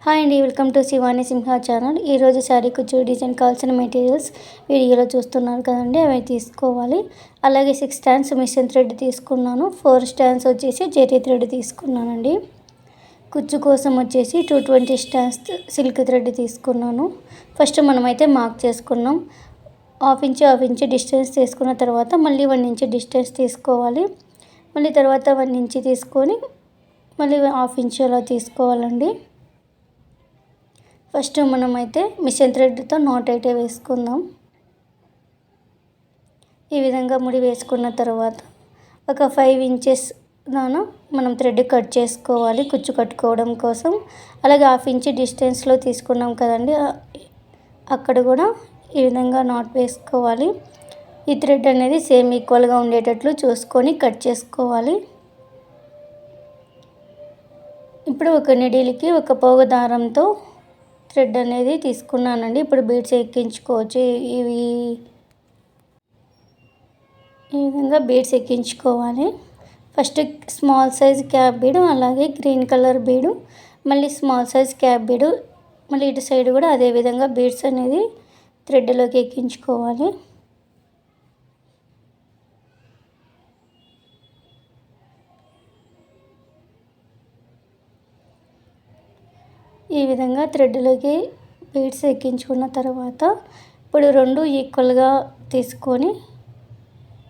Hi అండి, welcome to Shivani Simha channel. ఈరోజు శారీ కుచ్చు డిజైన్ కావాల్సిన మెటీరియల్స్ వీడియోలో చూస్తున్నారు కదండి, అవి తీసుకోవాలి. అలాగే 6 స్టాండ్స్ మిషన్ థ్రెడ్ తీసుకున్నాను. 4 స్టాండ్స్ వచ్చేసి జెరీ థ్రెడ్ తీసుకున్నానండి. కుచ్చు కోసం వచ్చేసి 220 స్టాండ్స్ సిల్క్ థ్రెడ్ తీసుకున్నాను. ఫస్ట్ మనమైతే మార్క్ చేసుకున్నాం. హాఫ్ ఇంచ్ డిస్టెన్స్ తీసుకున్న తర్వాత మళ్ళీ 1 ఇంచ్ డిస్టెన్స్ తీసుకోవాలి. మళ్ళీ తర్వాత 1 ఇంచ్ తీసుకొని మళ్ళీ హాఫ్ ఇంచ్ అలా తీసుకోవాలండి. ఫస్ట్ మనమైతే మిషన్ థ్రెడ్తో నాట్ అయితే వేసుకుందాం. ఈ విధంగా ముడి వేసుకున్న తర్వాత ఒక 5 ఇంచెస్ దాన మనం థ్రెడ్ కట్ చేసుకోవాలి కుచ్చు కట్టుకోవడం కోసం. అలాగే హాఫ్ ఇంచ్ డిస్టెన్స్లో తీసుకున్నాం కదండి, అక్కడ కూడా ఈ విధంగా నాట్ వేసుకోవాలి. ఈ థ్రెడ్ అనేది సేమ్ ఈక్వల్గా ఉండేటట్లు చూసుకొని కట్ చేసుకోవాలి. ఇప్పుడు ఒక నీడిల్కి ఒక పోగు దారంతో థ్రెడ్ అనేది తీసుకున్నానండి. ఇప్పుడు బీడ్స్ ఎక్కించుకోవచ్చు. ఈ విధంగా బీడ్స్ ఎక్కించుకోవాలి. ఫస్ట్ స్మాల్ సైజ్ క్యాప్ బీడు, అలాగే గ్రీన్ కలర్ బీడు, మళ్ళీ స్మాల్ సైజ్ క్యాప్ బీడు, మళ్ళీ ఇటు సైడ్ కూడా అదే విధంగా బీడ్స్ అనేది థ్రెడ్లోకి ఎక్కించుకోవాలి. ఈ విధంగా థ్రెడ్లోకి బీడ్స్ ఎక్కించుకున్న తర్వాత ఇప్పుడు 2 ఈక్వల్గా తీసుకొని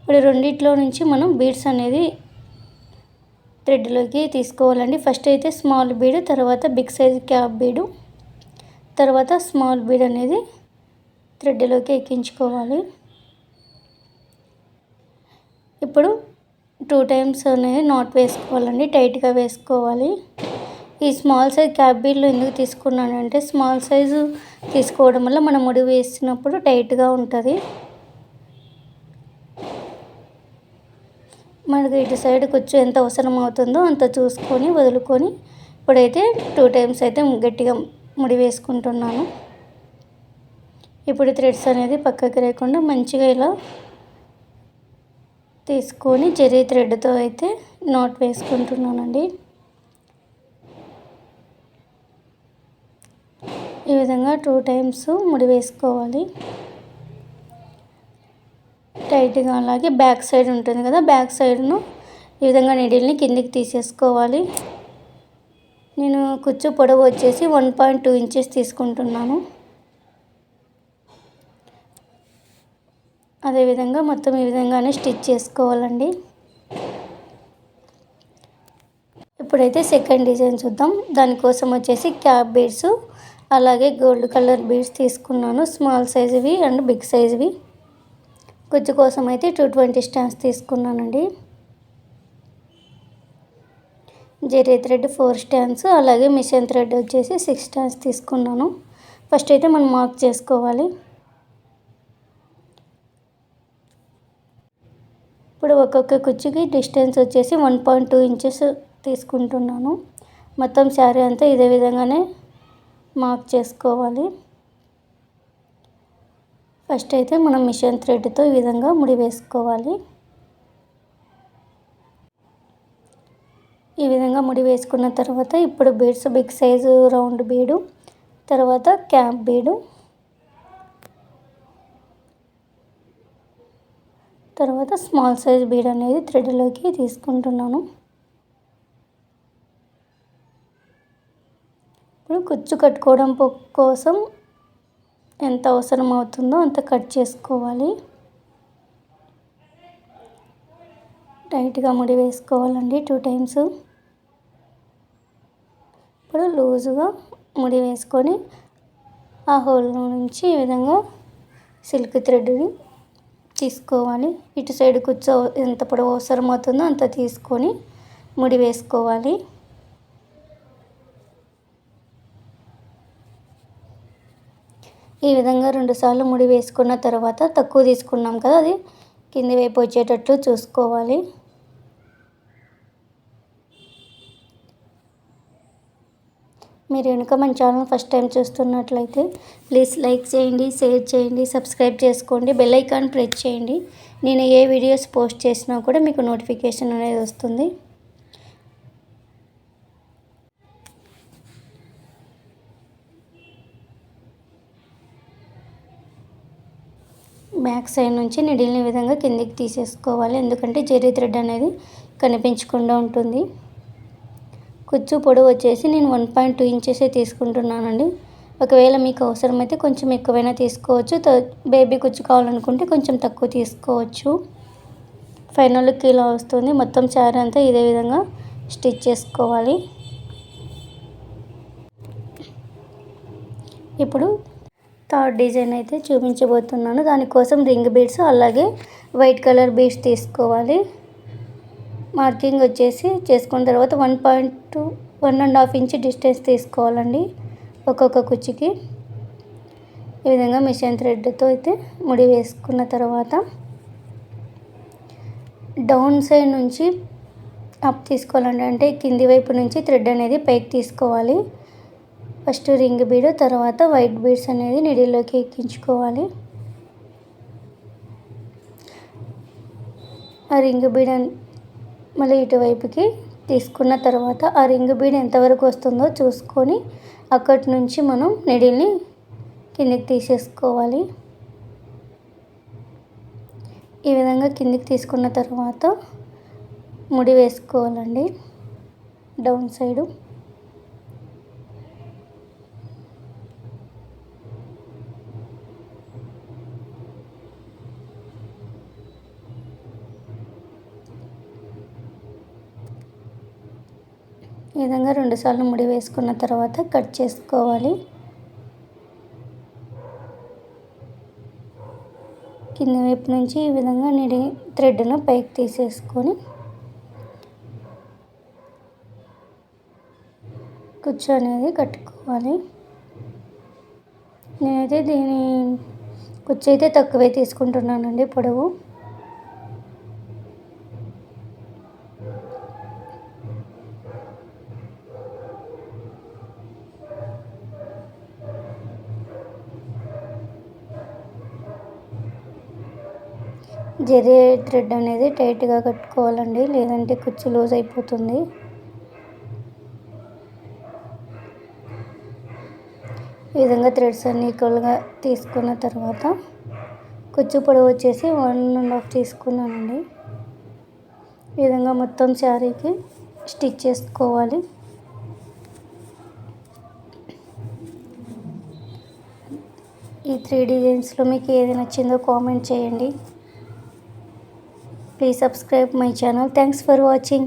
ఇప్పుడు రెండిట్లో నుంచి మనం బీడ్స్ అనేది థ్రెడ్లోకి తీసుకోవాలండి. ఫస్ట్ అయితే స్మాల్ బీడ్, తర్వాత బిగ్ సైజ్ క్యాప్ బీడు, తర్వాత స్మాల్ బీడ్ అనేది థ్రెడ్లోకి ఎక్కించుకోవాలి. ఇప్పుడు 2 టైమ్స్ అనేది నాట్ వేసుకోవాలండి, టైట్గా వేసుకోవాలి. ఈ స్మాల్ సైజ్ క్యాప్ బీడ్లో ఎందుకు తీసుకున్నానంటే స్మాల్ సైజు తీసుకోవడం వల్ల మనం ముడి వేసినప్పుడు టైట్గా ఉంటుంది. మనకి ఇటు సైడ్ కుచ్చు ఎంత అవసరం అవుతుందో అంత చూసుకొని వదులుకొని ఇప్పుడైతే 2 టైమ్స్ అయితే గట్టిగా ముడి వేసుకుంటున్నాను. ఇప్పుడు థ్రెడ్స్ అనేది పక్కకి లేకుండా మంచిగా ఇలా తీసుకొని జెరీ థ్రెడ్తో అయితే నాట్ వేసుకుంటున్నానండి. ఈ విధంగా 2 టైమ్స్ ముడి వేసుకోవాలి టైట్గా. అలాగే బ్యాక్ సైడ్ ఉంటుంది కదా, బ్యాక్ సైడ్ను ఈ విధంగా నీడిల్ని కిందికి తీసేసుకోవాలి. నేను కుచ్చు పొడవు వచ్చేసి 1.2 ఇంచెస్ తీసుకుంటున్నాను. అదేవిధంగా మొత్తం ఈ విధంగానే స్టిచ్ చేసుకోవాలండి. ఇప్పుడైతే సెకండ్ డిజైన్ చూద్దాం. దానికోసం వచ్చేసి క్యాప్ బీడ్స్, అలాగే గోల్డ్ కలర్ బీడ్స్ తీసుకున్నాను, స్మాల్ సైజువి అండ్ బిగ్ సైజువి. కుచ్చు కోసం అయితే 220 స్టాండ్స్ తీసుకున్నానండి. జెరీ థ్రెడ్ 4 స్టాండ్స్, అలాగే మిషన్ థ్రెడ్ వచ్చేసి 6 స్టాండ్స్ తీసుకున్నాను. ఫస్ట్ అయితే మనం మార్క్ చేసుకోవాలి. ఇప్పుడు ఒక్కొక్క కుచ్చుకి డిస్టెన్స్ వచ్చేసి 1.2 ఇంచెస్ తీసుకుంటున్నాను. మొత్తం శారీ అంతా ఇదే విధంగానే మార్క్ చేసుకోవాలి. ఫస్ట్ అయితే మనం మిషన్ థ్రెడ్తో ఈ విధంగా ముడి వేసుకోవాలి. ఈ విధంగా ముడి వేసుకున్న తర్వాత ఇప్పుడు బీడ్స్ బిగ్ సైజు రౌండ్ బీడు, తర్వాత క్యాప్ బీడు, తర్వాత స్మాల్ సైజ్ బీడ్ అనేది థ్రెడ్లోకి తీసుకుంటున్నాను. ఇప్పుడు కుచ్చు కట్టుకోవడం కోసం ఎంత అవసరం అవుతుందో అంత కట్ చేసుకోవాలి. టైట్గా ముడి వేసుకోవాలండి 2 టైమ్స్. ఇప్పుడు లూజుగా ముడి వేసుకొని ఆ హోల్ నుంచి ఈ విధంగా సిల్క్ థ్రెడ్ని తీసుకోవాలి. ఇటు సైడ్ కుచ్చు ఎంత పొడవు అవసరం అవుతుందో అంత తీసుకొని ముడి వేసుకోవాలి. ఈ విధంగా 2 సార్లు ముడి వేసుకున్న తర్వాత తక్కువ తీసుకున్నాం కదా, అది కింది వైపు వచ్చేటట్లు చూసుకోవాలి. మీరు కనుక మన ఛానల్ ఫస్ట్ టైం చూస్తున్నట్లయితే ప్లీజ్ లైక్ చేయండి, షేర్ చేయండి, సబ్స్క్రైబ్ చేసుకోండి, బెల్ ఐకాన్ ప్రెస్ చేయండి. నేను ఏ వీడియోస్ పోస్ట్ చేసినా కూడా మీకు నోటిఫికేషన్ అనేది వస్తుంది. బ్యాక్ సైడ్ నుంచి నీడిల్ని ఈ విధంగా కిందికి తీసేసుకోవాలి, ఎందుకంటే జెర్రీ థ్రెడ్ అనేది కనిపించకుండా ఉంటుంది. కుచ్చు పొడవు వచ్చేసి నేను 1.2 ఇంచెస్ తీసుకుంటున్నానండి. ఒకవేళ మీకు అవసరమైతే కొంచెం ఎక్కువైనా తీసుకోవచ్చు. బేబీ కుచ్చు కావాలనుకుంటే కొంచెం తక్కువ తీసుకోవచ్చు. ఫైనల్ లుక్ ఇలా వస్తుంది. మొత్తం శారీ అంతా ఇదే విధంగా స్టిచ్ చేసుకోవాలి. ఇప్పుడు థర్డ్ డిజైన్ అయితే చూపించబోతున్నాను. దానికోసం రింగ్ బీడ్స్ అలాగే వైట్ కలర్ బీడ్స్ తీసుకోవాలి. మార్కింగ్ వచ్చేసి చేసుకున్న తర్వాత 1.5 ఇంచ్ డిస్టెన్స్ తీసుకోవాలండి ఒక్కొక్క కుచ్చికి. ఈ విధంగా మిషన్ థ్రెడ్తో అయితే ముడి వేసుకున్న తర్వాత డౌన్ సైడ్ నుంచి అప్ తీసుకోవాలండి, అంటే కింది వైపు నుంచి థ్రెడ్ అనేది పైకి తీసుకోవాలి. ఫస్ట్ రింగ్ బీడ్, తర్వాత వైట్ బీడ్స్ అనేది నీడిల్లోకి ఎక్కించుకోవాలి. ఆ రింగ్ బీడ్ మళ్ళీ ఇటువైపుకి తీసుకున్న తర్వాత ఆ రింగ్ బీడ్ ఎంతవరకు వస్తుందో చూసుకొని అక్కడి నుంచి మనం నీడిల్ని కిందికి తీసేసుకోవాలి. ఈ విధంగా కిందికి తీసుకున్న తర్వాత ముడి వేసుకోవాలండి డౌన్ సైడు. ఈ విధంగా 2 సార్లు ముడి వేసుకున్న తర్వాత కట్ చేసుకోవాలి. కింద వైపు నుంచి ఈ విధంగా థ్రెడ్ను పైకి తీసేసుకొని కుచ్చు అనేది కట్టుకోవాలి. నేనైతే దీని కుచ్చు అయితే తక్కువే తీసుకుంటున్నానండి పొడవు. జెర్రీ థ్రెడ్ అనేది టైట్గా కట్టుకోవాలండి, లేదంటే కుచ్చు లూజ్ అయిపోతుంది. ఈ విధంగా థ్రెడ్స్ అన్ని ఈక్వల్గా తీసుకున్న తర్వాత కుచ్చు పొడవు వచ్చేసి 1.5 తీసుకున్నానండి. ఈ విధంగా మొత్తం శారీకి స్టిచ్ చేసుకోవాలి. ఈ 3 డిజైన్స్లో మీకు ఏది నచ్చిందో కామెంట్ చేయండి. Please subscribe my channel. Thanks for watching.